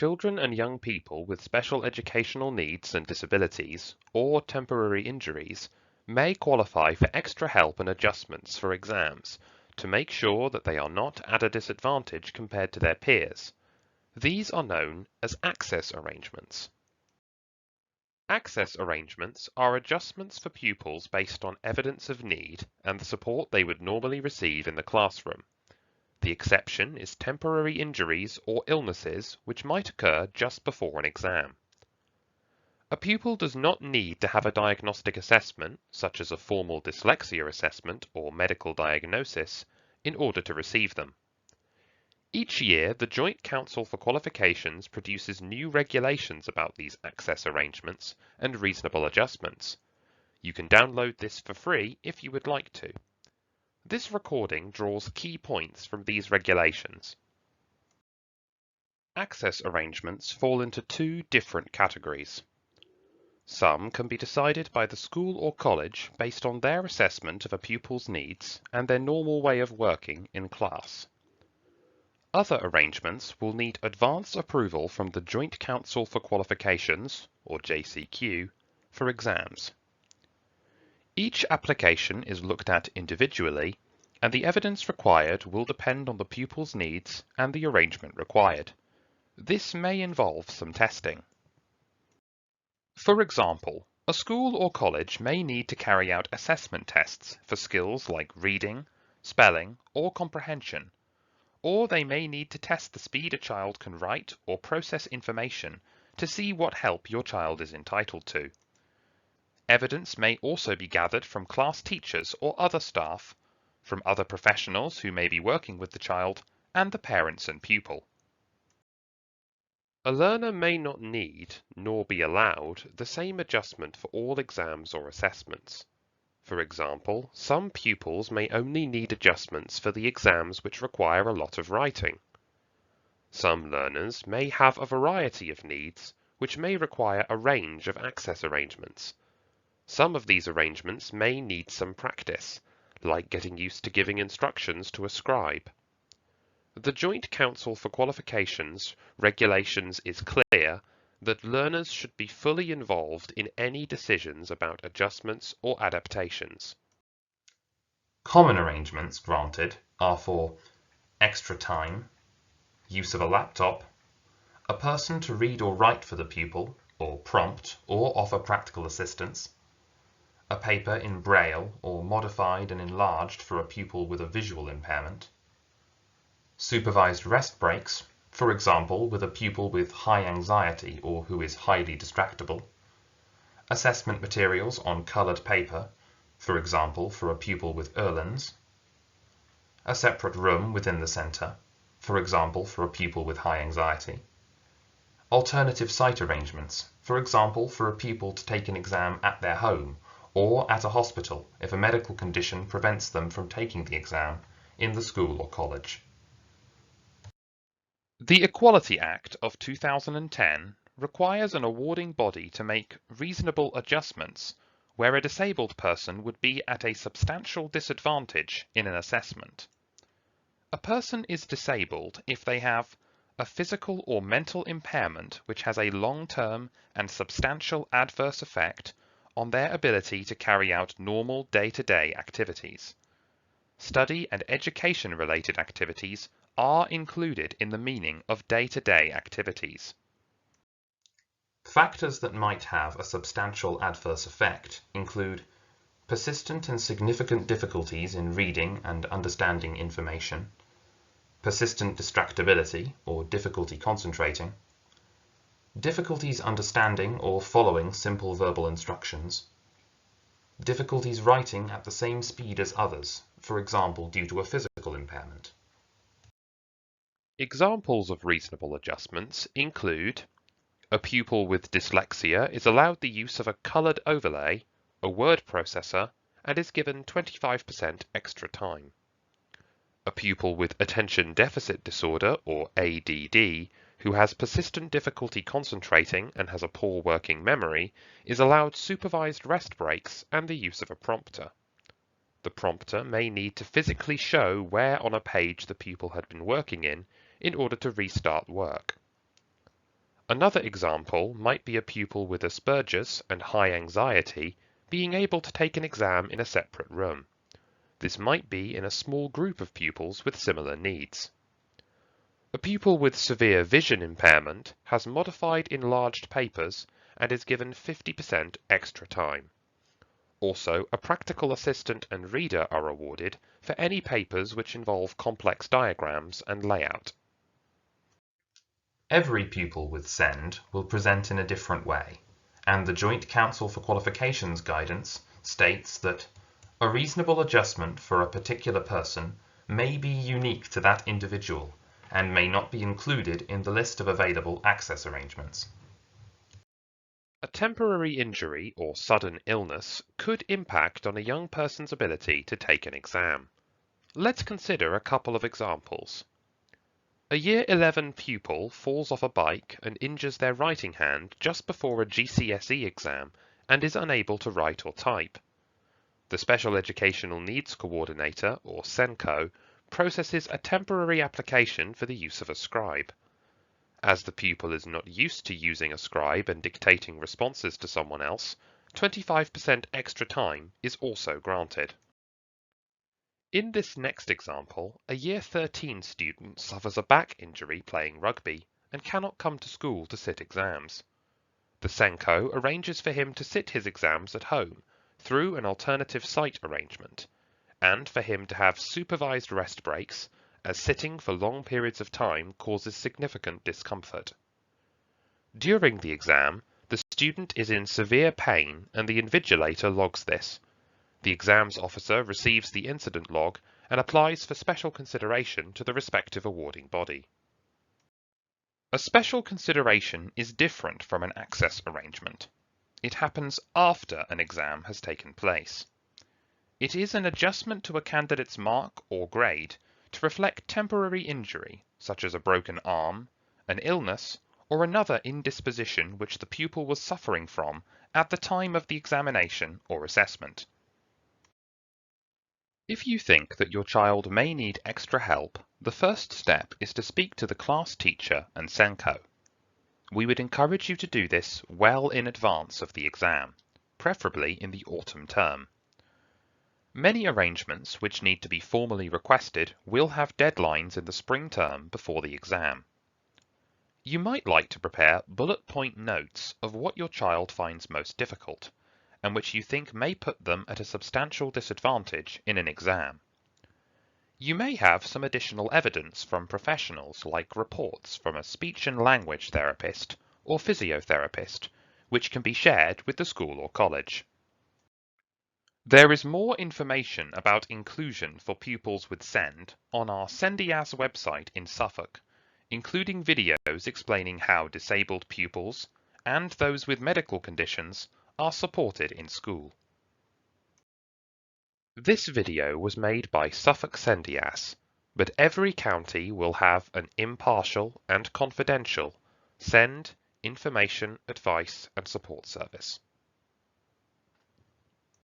Children and young people with special educational needs and disabilities, or temporary injuries, may qualify for extra help and adjustments for exams to make sure that they are not at a disadvantage compared to their peers. These are known as access arrangements. Access arrangements are adjustments for pupils based on evidence of need and the support they would normally receive in the classroom. The exception is temporary injuries or illnesses which might occur just before an exam. A pupil does not need to have a diagnostic assessment, such as a formal dyslexia assessment or medical diagnosis, in order to receive them. Each year, the Joint Council for Qualifications produces new regulations about these access arrangements and reasonable adjustments. You can download this for free if you would like to. This recording draws key points from these regulations. Access arrangements fall into two different categories. Some can be decided by the school or college based on their assessment of a pupil's needs and their normal way of working in class. Other arrangements will need advance approval from the Joint Council for Qualifications, or JCQ, for exams. Each application is looked at individually, and the evidence required will depend on the pupil's needs and the arrangement required. This may involve some testing. For example, a school or college may need to carry out assessment tests for skills like reading, spelling, or comprehension, or they may need to test the speed a child can write or process information to see what help your child is entitled to. Evidence may also be gathered from class teachers or other staff, from other professionals who may be working with the child, and the parents and pupil. A learner may not need, nor be allowed, the same adjustment for all exams or assessments. For example, some pupils may only need adjustments for the exams which require a lot of writing. Some learners may have a variety of needs which may require a range of access arrangements. Some of these arrangements may need some practice, like getting used to giving instructions to a scribe. The Joint Council for Qualifications regulations is clear that learners should be fully involved in any decisions about adjustments or adaptations. Common arrangements granted are for extra time, use of a laptop, a person to read or write for the pupil, or prompt or offer practical assistance, a paper in braille or modified and enlarged for a pupil with a visual impairment, supervised rest breaks, for example with a pupil with high anxiety or who is highly distractible, assessment materials on coloured paper, for example for a pupil with Erlands, a separate room within the centre, for example for a pupil with high anxiety, alternative site arrangements, for example for a pupil to take an exam at their home or at a hospital if a medical condition prevents them from taking the exam in the school or college. The Equality Act of 2010 requires an awarding body to make reasonable adjustments where a disabled person would be at a substantial disadvantage in an assessment. A person is disabled if they have a physical or mental impairment which has a long-term and substantial adverse effect on their ability to carry out normal day-to-day activities. Study and education-related activities are included in the meaning of day-to-day activities. Factors that might have a substantial adverse effect include persistent and significant difficulties in reading and understanding information, persistent distractibility or difficulty concentrating, difficulties understanding or following simple verbal instructions, difficulties writing at the same speed as others, for example due to a physical impairment. Examples of reasonable adjustments include a pupil with dyslexia is allowed the use of a coloured overlay, a word processor, and is given 25% extra time. A pupil with attention deficit disorder, or ADD, who has persistent difficulty concentrating and has a poor working memory, is allowed supervised rest breaks and the use of a prompter. The prompter may need to physically show where on a page the pupil had been working in order to restart work. Another example might be a pupil with Asperger's and high anxiety being able to take an exam in a separate room. This might be in a small group of pupils with similar needs. A pupil with severe vision impairment has modified enlarged papers and is given 50% extra time. Also, a practical assistant and reader are awarded for any papers which involve complex diagrams and layout. Every pupil with SEND will present in a different way, and the Joint Council for Qualifications guidance states that a reasonable adjustment for a particular person may be unique to that individual and may not be included in the list of available access arrangements. A temporary injury or sudden illness could impact on a young person's ability to take an exam. Let's consider a couple of examples. A Year 11 pupil falls off a bike and injures their writing hand just before a GCSE exam and is unable to write or type. The Special Educational Needs Coordinator, or SENCO, processes a temporary application for the use of a scribe. As the pupil is not used to using a scribe and dictating responses to someone else, 25% extra time is also granted. In this next example, a Year 13 student suffers a back injury playing rugby and cannot come to school to sit exams. The SENCO arranges for him to sit his exams at home through an alternative site arrangement, and for him to have supervised rest breaks, as sitting for long periods of time causes significant discomfort. During the exam, the student is in severe pain and the invigilator logs this. The exams officer receives the incident log and applies for special consideration to the respective awarding body. A special consideration is different from an access arrangement. It happens after an exam has taken place. It is an adjustment to a candidate's mark or grade to reflect temporary injury, such as a broken arm, an illness, or another indisposition which the pupil was suffering from at the time of the examination or assessment. If you think that your child may need extra help, the first step is to speak to the class teacher and SENCO. We would encourage you to do this well in advance of the exam, preferably in the autumn term. Many arrangements which need to be formally requested will have deadlines in the spring term before the exam. You might like to prepare bullet point notes of what your child finds most difficult, and which you think may put them at a substantial disadvantage in an exam. You may have some additional evidence from professionals like reports from a speech and language therapist or physiotherapist, which can be shared with the school or college. There is more information about inclusion for pupils with SEND on our SENDIAS website in Suffolk, including videos explaining how disabled pupils and those with medical conditions are supported in school. This video was made by Suffolk SENDIAS, but every county will have an impartial and confidential SEND information, advice and support service.